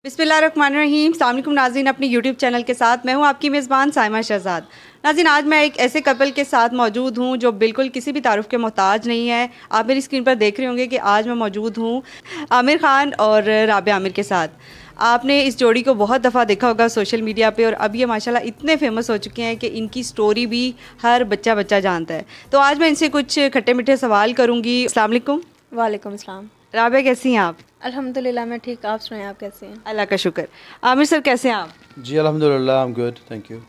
बिस्मिल्लाहिर्रहमानिर्रहीम। अस्सलाम वालेकुम नाज़रीन, अपनी यूट्यूब चैनल के साथ मैं हूं आपकी मेज़बान साइमा शहज़ाद। नाज़रीन, आज मैं एक ऐसे कपल के साथ मौजूद हूं जो बिल्कुल किसी भी तारुफ़ के मोहताज नहीं है। आप मेरी स्क्रीन पर देख रहे होंगे कि आज मैं मौजूद हूं आमिर ख़ान और राबिया आमिर के साथ। आपने इस जोड़ी को बहुत दफ़ा देखा होगा सोशल मीडिया पे, और अब ये माशाल्लाह इतने फेमस हो चुके हैं कि इनकी स्टोरी भी हर बच्चा बच्चा जानता है। तो आज मैं इनसे कुछ खट्टे मीठे सवाल करूँगी। अस्सलाम वालेकुम। वालेकुम अस्सलाम। राबिया, कैसी हैं आप? अल्हम्दुलिल्लाह मैं ठीक, आप सुनाएं आप कैसे हैं? अल्लाह का शुक्र। आमिर सर, कैसे हैं आप? जी अल्हम्दुलिल्लाह, I am good, thank you.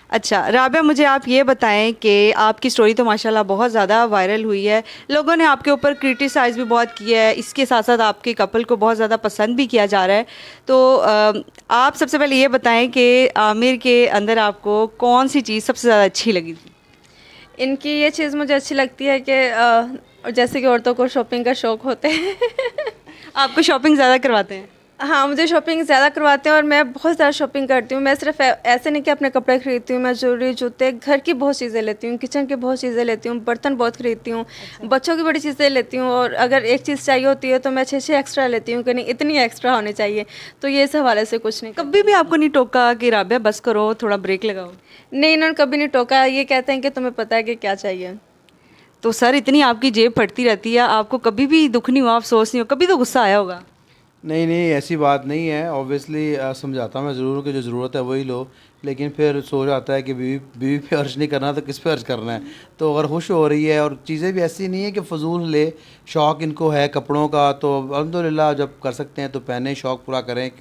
अच्छा राबिया, मुझे आप ये बताएं कि आपकी स्टोरी तो माशाल्लाह बहुत ज़्यादा वायरल हुई है। लोगों ने आपके ऊपर क्रिटिसाइज़ भी बहुत किया है, इसके साथ साथ आपके कपल को बहुत ज़्यादा पसंद भी किया जा रहा है। तो आप सबसे पहले ये बताएं कि आमिर के अंदर आपको कौन सी चीज़ सबसे ज़्यादा अच्छी लगी थी? इनकी ये चीज़ मुझे अच्छी लगती है कि जैसे कि औरतों को शॉपिंग का शौक़ होता है। आपको शॉपिंग ज़्यादा करवाते हैं? हाँ, मुझे शॉपिंग ज़्यादा करवाते हैं और मैं बहुत ज़्यादा शॉपिंग करती हूँ। मैं सिर्फ ऐसे नहीं कि अपने कपड़े खरीदती हूँ, मैं ज्वेलरी, जूते, घर की बहुत चीज़ें लेती हूँ, किचन की बहुत चीज़ें लेती हूँ, बर्तन बहुत खरीदती हूँ। अच्छा। बच्चों की बड़ी चीज़ें लेती हूँ, और अगर एक चीज़ चाहिए होती है तो मैं 6-6 एक्स्ट्रा लेती हूँ कि नहीं इतनी एक्स्ट्रा होनी चाहिए। तो ये इस हवाले से कुछ नहीं। कभी भी आपको नहीं टोका कि राबिया बस करो, थोड़ा ब्रेक लगाओ? नहीं, इन्होंने कभी नहीं टोका। ये कहते हैं कि तुम्हें पता है कि क्या चाहिए। तो सर, इतनी आपकी जेब फटती रहती है, आपको कभी भी दुख नहीं हुआ, अफसोस नहीं हो, कभी तो गुस्सा आया होगा? नहीं नहीं, ऐसी बात नहीं है। ऑब्वियसली समझाता मैं ज़रूर कि जो ज़रूरत है वही लो, लेकिन फिर सोच आता है कि बीवी बीवी पे अर्ज नहीं करना तो किस पे अर्ज करना है। तो अगर खुश हो रही है और चीज़ें भी ऐसी नहीं है कि फ़जूल ले, शौक़ इनको है कपड़ों का, तो अल्हम्दुलिल्लाह जब कर सकते हैं तो पहने, शौक़ पूरा करें,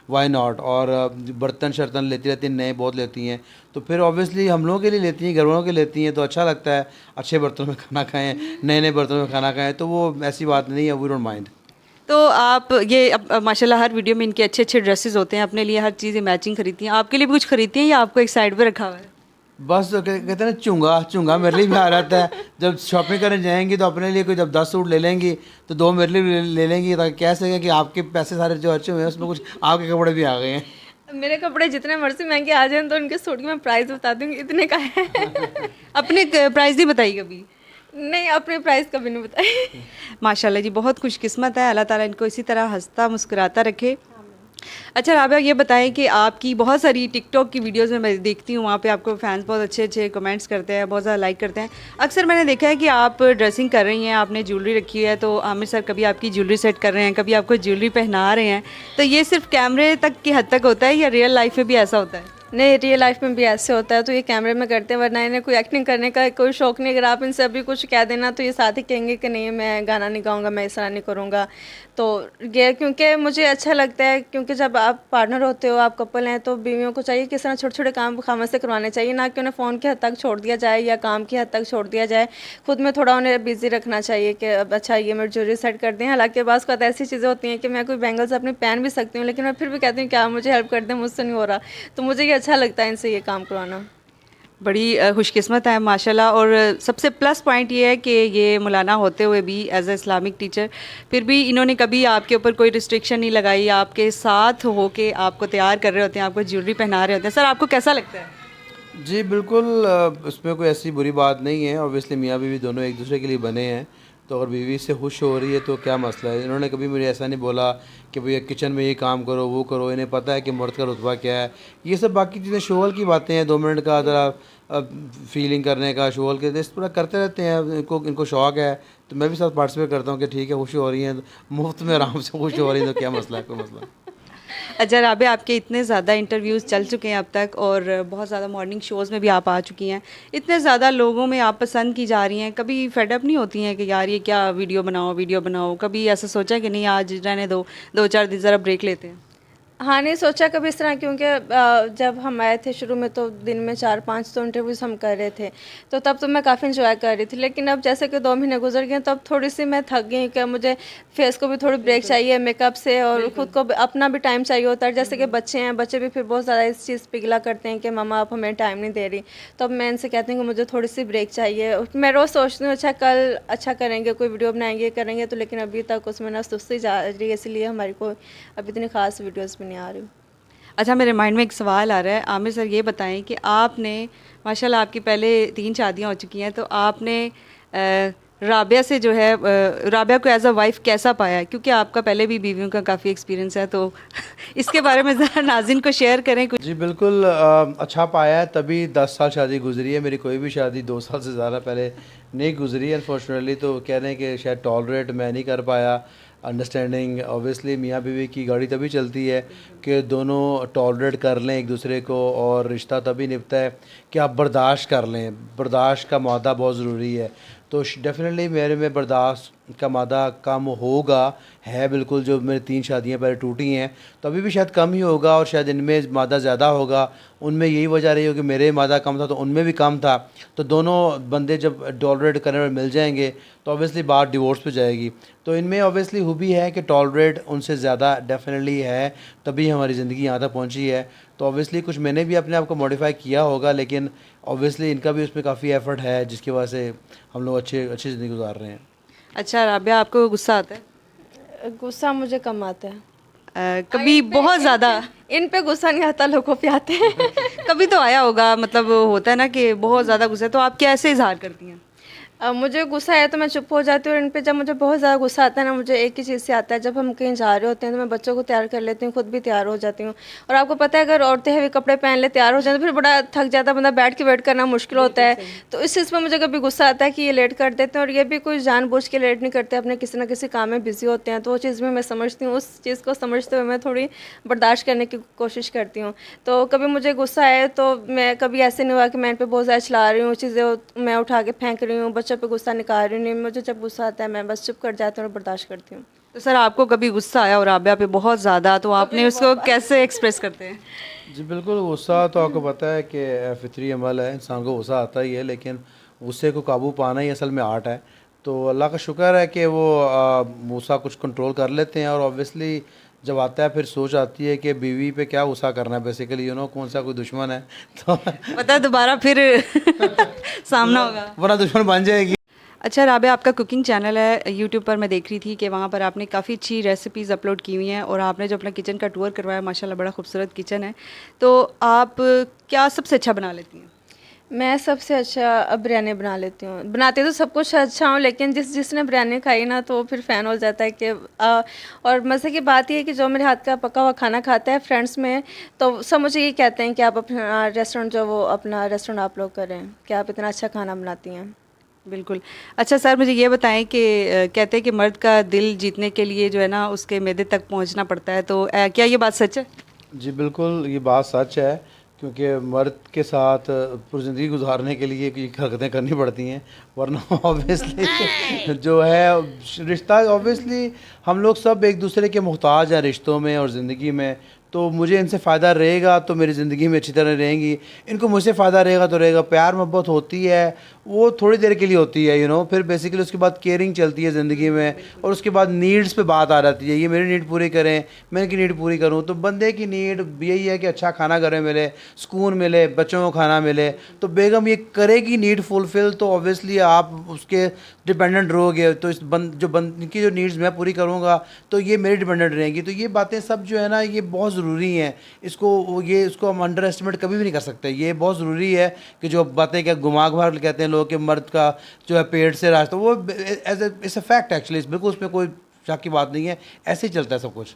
वाई नॉट। और बर्तन शर्तन लेती रहती हैं, नए बहुत लेती हैं, तो फिर ऑब्वियसली हम लोगों के लिए लेती हैं, घर वालों के लिए लेती हैं, तो अच्छा लगता है अच्छे बर्तनों में खाना खाएँ, नए नए बर्तनों में खाना खाएँ, तो वो ऐसी बात नहीं है, वी डोंट माइंड। तो आप ये अब माशाल्लाह हर वीडियो में इनके अच्छे अच्छे ड्रेसेस होते हैं, अपने लिए हर चीज़ मैचिंग खरीदती हैं। आपके लिए भी कुछ खरीदती हैं या आपको एक साइड पे रखा हुआ है? बस कहते हैं ना, चुंगा चुंगा मेरे लिए भी आ रहता है। जब शॉपिंग करने जाएंगी तो अपने लिए कोई जब 10 सूट ले लेंगी तो 2 मेरे लिए भी ले लेंगी, ताकि कह सकें कि आपके पैसे सारे जो अच्छे हुए हैं उसमें कुछ आपके कपड़े भी आ गए हैं। मेरे कपड़े जितने मर्जी महंगे आ जाएं तो उनके सूट की मैं प्राइस बता दूंगी इतने का है। अपने प्राइस नहीं बताई कभी? नहीं, अपने प्राइस कभी नहीं बताई। माशाल्लाह जी, बहुत खुशकिस्मत है। अल्लाह ताला इनको इसी तरह हंसता मुस्कुराता रखे। अच्छा राबिया, ये बताएं कि आपकी बहुत सारी टिकटॉक की वीडियोस में मैं देखती हूँ, वहाँ पे आपको फैंस बहुत अच्छे अच्छे कमेंट्स करते हैं, बहुत ज़्यादा लाइक करते हैं। अक्सर मैंने देखा है कि आप ड्रेसिंग कर रही हैं, आपने ज्वेलरी रखी है, तो आमिर सर कभी आपकी ज्वेलरी सेट कर रहे हैं, कभी आपको ज्वेलरी पहना रहे हैं। तो ये सिर्फ कैमरे तक की हद तक होता है या रियल लाइफ में भी ऐसा होता है? नहीं, रियल लाइफ में भी ऐसे होता है, तो ये कैमरे में करते हैं, वरना इन्हें कोई एक्टिंग करने का कोई शौक नहीं। अगर आप इनसे अभी कुछ कह देना तो ये साथ ही कहेंगे कि नहीं मैं गाना नहीं गाऊंगा, मैं इस तरह नहीं करूँगा। तो ये क्योंकि मुझे अच्छा लगता है, क्योंकि जब आप पार्टनर होते हो, आप कपल हैं, तो बीवियों को चाहिए किस तरह छोटे छोटे काम खामद से करवाने चाहिए, ना कि उन्हें फ़ोन की हद तक छोड़ दिया जाए या काम की हद तक छोड़ दिया जाए। खुद में थोड़ा उन्हें बिज़ी रखना चाहिए कि अब अच्छा ये मेरी ज्वेलरी सेट कर दें। हालांकि बाज़ को ऐसी चीज़ें होती हैं कि मैं कोई बैंगल्स अपनी पहन भी सकती हूँ, लेकिन मैं फिर भी कहती हूँ कि आप मुझे हेल्प कर दें, मुझसे नहीं हो रहा। तो मुझे ये अच्छा लगता है इनसे ये काम करवाना। बड़ी खुशकिस्मत है माशाल्लाह। और सबसे प्लस पॉइंट ये है कि ये मौलाना होते हुए भी एज ए इस्लामिक टीचर फिर भी इन्होंने कभी आपके ऊपर कोई रिस्ट्रिक्शन नहीं लगाई, आपके साथ हो के आपको तैयार कर रहे होते हैं, आपको ज्वेलरी पहना रहे होते हैं। सर, आपको कैसा लगता है? जी बिल्कुल, उसमें कोई ऐसी बुरी बात नहीं है। ऑब्वियसली मियाँ बीवी दोनों एक दूसरे के लिए बने हैं, तो अगर बीवी से खुश हो रही है तो क्या मसला है। इन्होंने कभी मुझे ऐसा नहीं बोला कि भैया किचन में ये काम करो वो करो। इन्हें पता है कि मर्द का रुतबा क्या है। ये सब बाकी चीज़ें शोहल की बातें हैं, 2 मिनट का ज़रा फीलिंग करने का, शोहल के इस पूरा करते रहते हैं। इनको शौक़ है, तो मैं भी साथ पार्टिसिपेट करता हूँ कि ठीक है, खुशी हो रही है, मुफ्त में आराम से खुश हो रही है, तो क्या मसला है, कोई मसला नहीं। अच्छा राबिया, आपके इतने ज़्यादा इंटरव्यूज़ चल चुके हैं अब तक, और बहुत ज़्यादा मॉर्निंग शोज़ में भी आप आ चुकी हैं, इतने ज़्यादा लोगों में आप पसंद की जा रही हैं, कभी फेडअप नहीं होती हैं कि यार ये क्या वीडियो बनाओ वीडियो बनाओ? कभी ऐसा सोचा कि नहीं आज रहने दो, 2-4 दिन ज़रा ब्रेक लेते हैं? हाँ, नहीं सोचा कभी इस तरह, क्योंकि जब हम आए थे शुरू में तो दिन में 4-5 तो इंटरव्यूज़ हम कर रहे थे, तो तब तो मैं काफ़ी इंजॉय कर रही थी। लेकिन अब जैसे कि 2 महीने गुजर गए, तब थोड़ी सी मैं थक गई कि मुझे फेस को भी थोड़ी ब्रेक चाहिए मेकअप से, और ख़ुद को अपना भी टाइम चाहिए होता है। जैसे कि बच्चे हैं, बच्चे भी फिर बहुत ज़्यादा इस चीज़ पिघला करते हैं कि मम्मा आप हमें टाइम नहीं दे रही। तो अब मैं इनसे कहती हूँ कि मुझे थोड़ी सी ब्रेक चाहिए। मैं रोज़ सोचती हूँ अच्छा कल अच्छा करेंगे, कोई वीडियो बनाएंगे करेंगे, तो लेकिन अभी तक उसमें ना सुस्ती जा रही है, इसलिए हमारी कोई अभी इतनी ख़ास वीडियोज़ भी नहीं आ रही। अच्छा, मेरे माइंड में एक सवाल आ रहा है। आमिर सर, ये बताएं कि आपने माशाल्लाह आपकी पहले 3 शादियां हो चुकी हैं, तो आपने राबिया से जो है राबिया को एज अ वाइफ कैसा पाया है, क्योंकि आपका पहले भी बीवियों का काफ़ी एक्सपीरियंस है, तो इसके बारे में ज़रा नाज़रीन को शेयर करें कुछ। जी बिल्कुल, अच्छा पाया है, तभी 10 साल शादी गुजरी है। मेरी कोई भी शादी 2 साल से ज़्यादा पहले नहीं गुजरी अनफॉर्चुनेटली। तो कह रहे हैं कि शायद टॉलरेट मैं नहीं कर पाया। अंडरस्टैंडिंग ऑब्वियसली मियाँ बीवी की गाड़ी तभी चलती है कि दोनों टॉलरेट कर लें एक दूसरे को, और रिश्ता तभी निभता है कि आप बर्दाश्त कर लें। बर्दाश्त का मादा बहुत ज़रूरी है। तो डेफ़िनेटली मेरे में बर्दाश्त का मादा कम होगा, है बिल्कुल। जो मेरी 3 शादियां पहले टूटी हैं, तो अभी भी शायद कम ही होगा, और शायद इनमें मादा ज़्यादा होगा। उनमें यही वजह रही हो कि मेरे मादा कम था तो उनमें भी कम था। तो दोनों बंदे जब टॉलरेट करने में मिल जाएंगे तो ऑब्वियसली बात डिवोर्स पे जाएगी। तो इनमें ऑब्वियसली खूबी है कि टॉलरेट उनसे ज़्यादा डेफिनेटली है, तभी हमारी ज़िंदगी यहाँ तक पहुँची है। तो ऑब्वियसली कुछ मैंने भी अपने आप को मॉडिफाई किया होगा, लेकिन ऑब्वियसली इनका भी उसमें काफ़ी एफर्ट है, जिसकी वजह से हम लोग अच्छी ज़िंदगी गुजार रहे हैं। अच्छा राबिया, आपको गुस्सा आता है? गुस्सा मुझे कम आता है। कभी बहुत ज़्यादा? इन पे गुस्सा नहीं आता, लोगों पे आते हैं। कभी तो आया होगा, मतलब होता है ना कि बहुत ज़्यादा गुस्सा है, तो आप कैसे इजहार करती हैं? मुझे गुस्सा है तो मैं चुप हो जाती हूँ। और इन पे जब मुझे बहुत ज़्यादा गुस्सा आता है ना, मुझे एक ही चीज़ से आता है, जब हम कहीं जा रहे होते हैं तो मैं बच्चों को तैयार कर लेती हूँ, खुद भी तैयार हो जाती हूँ। और आपको पता है अगर औरतें हैवी कपड़े पहन ले तैयार हो जाए तो फिर बड़ा थक जाता है बंदा, बैठ के वेट करना मुश्किल होता है। तो इस चीज़ पर मुझे कभी गुस्सा आता है कि ये लेट कर देते हैं, और ये भी कोई जानबूझ के लेट नहीं करते, अपने किसी ना किसी काम में बिजी होते हैं। तो वो चीज़ भी मैं समझती हूँ, उस चीज़ को समझते हुए मैं थोड़ी बर्दाश्त करने की कोशिश करती हूँ। तो कभी मुझे गुस्सा आए तो मैं कभी ऐसे नहीं हुआ कि मैं इन पर बहुत ज़्यादा चला रही हूँ, चीज़ें मैं उठा के फेंक रही हूँ, बच्चों पर गुस्सा निकाल रही हूँ। नहीं, मुझे जब गुस्सा आता है मैं बस चुप कर जाती हूँ और बर्दाश्त करती हूँ। तो सर आपको कभी गुस्सा आया और राबिया पे बहुत ज़्यादा, तो आपने उसको कैसे एक्सप्रेस करते हैं? जी बिल्कुल, गुस्सा तो आपको पता है कि फितरी अमल है, इंसान को गुस्सा आता ही है, लेकिन गुस्से को काबू पाना ही असल में आर्ट है। तो अल्लाह का शुक्र है कि वो गुस्सा कुछ कंट्रोल कर लेते हैं। और ऑब्वियसली जब आता है फिर सोच आती है कि बीवी पे क्या गुस्सा करना है, बेसिकली कौन सा कोई दुश्मन है तो पता है दोबारा फिर सामना होगा, वरना दुश्मन बन जाएगी। अच्छा राबिया, आपका कुकिंग चैनल है यूट्यूब पर, मैं देख रही थी कि वहाँ पर आपने काफ़ी अच्छी रेसिपीज़ अपलोड की हुई हैं, और आपने जो अपना किचन का टूर करवाया माशाल्लाह बड़ा खूबसूरत किचन है। तो आप क्या सबसे अच्छा बना लेती हैं? मैं सबसे अच्छा बिरयानी बना लेती हूँ। बनाती तो सब कुछ अच्छा हूँ, लेकिन जिसने बिरयानी खाई ना तो वो फिर फ़ैन हो जाता है कि और मज़े की बात ये है कि जो मेरे हाथ का पका हुआ खाना खाता है फ्रेंड्स में, तो सब मुझे ये कहते हैं कि आप अपना रेस्टोरेंट अपना रेस्टोरेंट आप लोग करें, कि आप इतना अच्छा खाना बनाती हैं। बिल्कुल। अच्छा सर, मुझे ये बताएं कि कहते हैं कि मर्द का दिल जीतने के लिए जो है ना उसके मैदे तक पहुंचना पड़ता है, तो क्या ये बात सच है? जी बिल्कुल, ये बात सच है, क्योंकि मर्द के साथ पूरी ज़िंदगी गुजारने के लिए ये हरकतें करनी पड़ती हैं, वरना ऑब्वियसली जो है रिश्ता, ऑब्वियसली हम लोग सब एक दूसरे के मोहताज हैं रिश्तों में और ज़िंदगी में। तो मुझे इनसे फ़ायदा रहेगा तो मेरी ज़िंदगी में अच्छी तरह रहेंगी, इनको मुझसे फ़ायदा रहेगा तो रहेगा। प्यार मोहब्बत होती है, वो थोड़ी देर के लिए होती है फिर बेसिकली उसके बाद केयरिंग चलती है ज़िंदगी में, और उसके बाद नीड्स पे बात आ जाती है, ये मेरी नीड पूरी करें, मैं इनकी नीड पूरी करूँ। तो बंदे की नीड यही है कि अच्छा खाना घर में मिले, सुकून मिले, बच्चों को खाना मिले। तो बेगम ये करेगी नीड फुलफ़िल, तो ऑब्वियसली आप उसके डिपेंडेंट रहोगे। तो इनकी जो नीड्स मैं पूरी करूँगा तो ये मेरी डिपेंडेंट रहेंगी। तो ये बातें सब जो है ना, ये बहुत ज़रूरी हैं। इसको हम अंडर एस्टिमेट कभी भी नहीं कर सकते। ये बहुत ज़रूरी है कि जो बातें क्या घुमा कहते हैं लोग कि मर्द का जो है पेट से रास्ता, वो इट्स अ फैक्ट एक्चुअली, बिल्कुल उसमें कोई शक की बात नहीं है, ऐसे ही चलता है सब कुछ।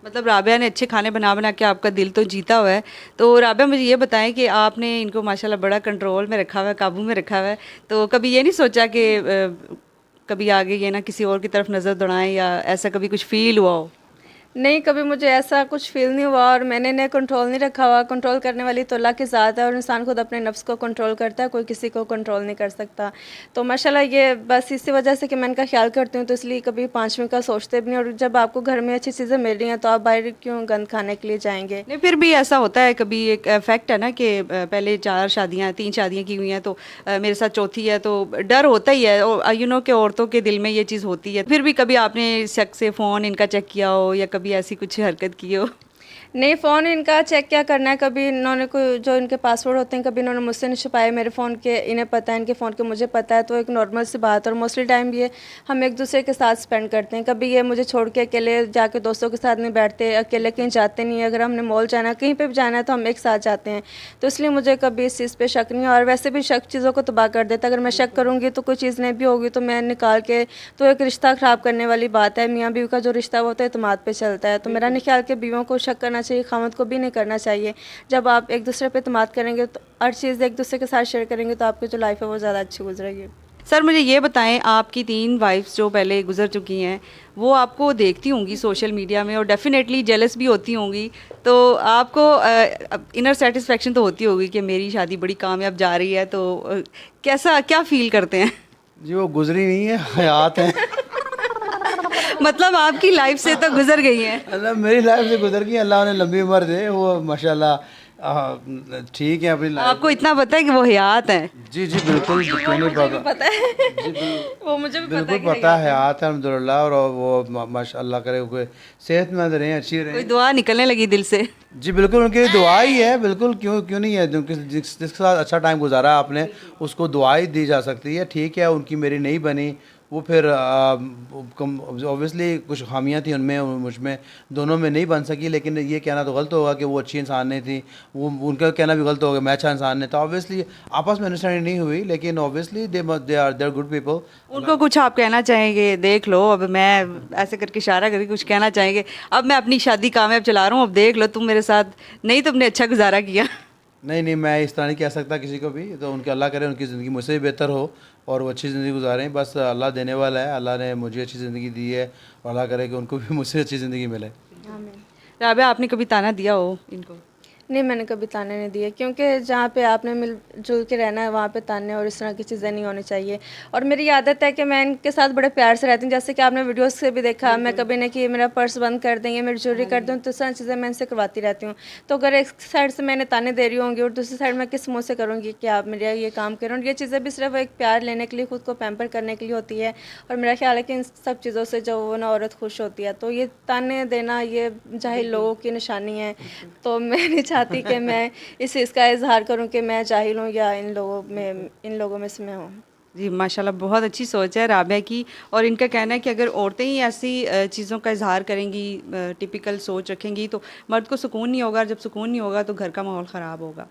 मतलब राबिया ने अच्छे खाने बना के आपका दिल तो जीता हुआ है। तो राबिया मुझे ये बताएं कि आपने इनको माशाल्लाह बड़ा कंट्रोल में रखा हुआ है, काबू में रखा हुआ है, तो कभी ये नहीं सोचा कि कभी आगे ये ना किसी और की तरफ नज़र दौड़ाएं, या ऐसा कभी कुछ फील हुआ हो? नहीं, कभी मुझे ऐसा कुछ फील नहीं हुआ, और मैंने इन्हें कंट्रोल नहीं रखा हुआ। कंट्रोल करने वाली तो अल्लाह की ज़ात है, और इंसान खुद अपने नफ्स को कंट्रोल करता है, कोई किसी को कंट्रोल नहीं कर सकता। तो माशाल्लाह ये बस इसी वजह से कि मैं इनका ख्याल करती हूँ, तो इसलिए कभी पाँचवीं का सोचते भी नहीं। और जब आपको घर में अच्छी चीज़ें मिल रही हैं तो आप बाहर क्यों गंद खाने के लिए जाएंगे? नहीं, फिर भी ऐसा होता है कभी, एक फैक्ट है ना कि पहले 3 शादियां की हुई हैं, तो मेरे साथ चौथी है, तो डर होता ही है, और कि औरतों के दिल में ये चीज़ होती है। फिर भी कभी आपने शक से फ़ोन इनका चेक किया हो, या कभी ऐसी कुछ हरकत की हो? नहीं, फ़ोन इनका चेक क्या करना है, कभी इन्होंने कोई जो इनके पासवर्ड होते हैं कभी इन्होंने मुझसे नहीं छुपाए मेरे फ़ोन के, इन्हें पता है, इनके फ़ोन के मुझे पता है, तो एक नॉर्मल सी बात है। और मोस्टली टाइम ये हम एक दूसरे के साथ स्पेंड करते हैं, कभी ये मुझे छोड़ के अकेले जाके दोस्तों के साथ नहीं बैठते, अकेले कहीं जाते नहीं है। अगर हमने मॉल जाना है, कहीं पर भी जाना है तो हम एक साथ जाते हैं, तो इसलिए मुझे कभी इस चीज़ पर शक नहीं है। और वैसे भी शक चीज़ों को तबाह कर देता है, अगर मैं शक करूँगी तो कोई चीज़ नहीं भी होगी तो मैं निकाल के, तो एक रिश्ता ख़राब करने वाली बात है। मियाँ बीवी का जो रिश्ता वो तो एतमाद पे चलता है, तो मेरा नहीं ख्याल कि बीवियों को शक करना चाहिए, खामद को भी नहीं करना चाहिए। जब आप एक दूसरे पे एतमाद करेंगे तो हर चीज़ एक दूसरे के साथ शेयर करेंगे तो आपकी जो लाइफ है वो ज़्यादा अच्छी गुजरेगी। सर मुझे ये बताएं, आपकी 3 वाइफ्स जो पहले गुजर चुकी हैं वो आपको देखती होंगी सोशल मीडिया में और डेफिनेटली जेलस भी होती होंगी, तो आपको इनर सेटिस्फेक्शन तो होती होगी कि मेरी शादी बड़ी कामयाब जा रही है, तो कैसा क्या फील करते हैं? जी वो गुजरी नहीं है, हयात है। मतलब आपकी लाइफ से तो गुजर गई हैं। मतलब मेरी लाइफ से गुजर गई, अल्लाह ने लंबी उम्र दे, वो माशाल्लाह ठीक है अपनी लाइफ। आपको इतना पता है कि वो हयात हैं? जी जी बिल्कुल, क्यों नहीं पता। पता है वो मुझे भी पता बिल्कुल है कि पता है, हयात है अल्हम्दुलिल्लाह। और वो माशाल्लाह करे कोई सेहतमंद रहें, अच्छी कोई रहें। दुआ निकलने लगी दिल से? जी बिल्कुल, उनके लिए दुआ ही है, बिल्कुल क्यों क्यों नहीं है। जिसके साथ अच्छा टाइम गुजारा आपने उसको दुआ ही दी जा सकती है। ठीक है उनकी मेरी नहीं बनी, वो फिर ऑब्वियसली कुछ खामियां थी उनमें और मुझ में, दोनों में नहीं बन सकी। लेकिन ये कहना तो गलत होगा कि वो अच्छी इंसान नहीं थी, वो उनका कहना भी गलत होगा मैं अच्छा इंसान नहीं था। ऑब्वियसली आपस में अंडरस्टैंडिंग नहीं हुई, लेकिन obviously they are good people. उनको कुछ आप कहना चाहेंगे? देख लो, अब मैं ऐसे करके इशारा करके कुछ कहना चाहेंगे, अब मैं अपनी शादी कामयाब चला रहा हूँ, अब देख लो तुम मेरे साथ, नहीं तुमने अच्छा गुजारा किया। नहीं नहीं, मैं इस तरह नहीं कह सकता किसी को भी। तो उनके अल्लाह करे उनकी ज़िंदगी मुझसे भी बेहतर हो और वो अच्छी ज़िंदगी गुजारें। बस अल्लाह देने वाला है, अल्लाह ने मुझे अच्छी ज़िंदगी दी है और अल्लाह करे कि उनको भी मुझसे अच्छी ज़िंदगी मिले। राबिया, आपने कभी ताना दिया हो इनको? नहीं, मैंने कभी ताने नहीं दिए, क्योंकि जहाँ पे आपने मिलजुल के रहना है वहाँ पे ताने और इस तरह की चीज़ें नहीं होनी चाहिए। और मेरी आदत है कि मैं इनके साथ बड़े प्यार से रहती हूँ, जैसे कि आपने वीडियोस से भी देखा, मैं कभी नहीं कि मेरा पर्स बंद कर देंगे, मेरी ज्वेलरी कर दूँ, तो इस तरह चीज़ें मैं इनसे करवाती रहती हूँ। तो अगर एक साइड से मैंने ताने दे रही होंगी और दूसरी साइड मैं किस मुँह से करूँगी कि आप मेरा ये काम करें। और ये चीज़ें भी सिर्फ एक प्यार लेने के लिए, खुद को पैम्पर करने के लिए होती है। और मेरा ख्याल है कि इन सब चीज़ों से जो वो ना औरत खुश होती है, तो ये ताने देना ये जाहिल लोगों की निशानी है। तो मैं नहीं चाहती कि मैं इस चीज़ का इजहार करूं कि मैं जाहिल हूं या इन लोगों में से मैं हूं। जी माशाल्लाह, बहुत अच्छी सोच है राबिया की। और इनका कहना है कि अगर औरतें ही ऐसी चीज़ों का इजहार करेंगी, टिपिकल सोच रखेंगी, तो मर्द को सुकून नहीं होगा, और जब सुकून नहीं होगा तो घर का माहौल ख़राब होगा।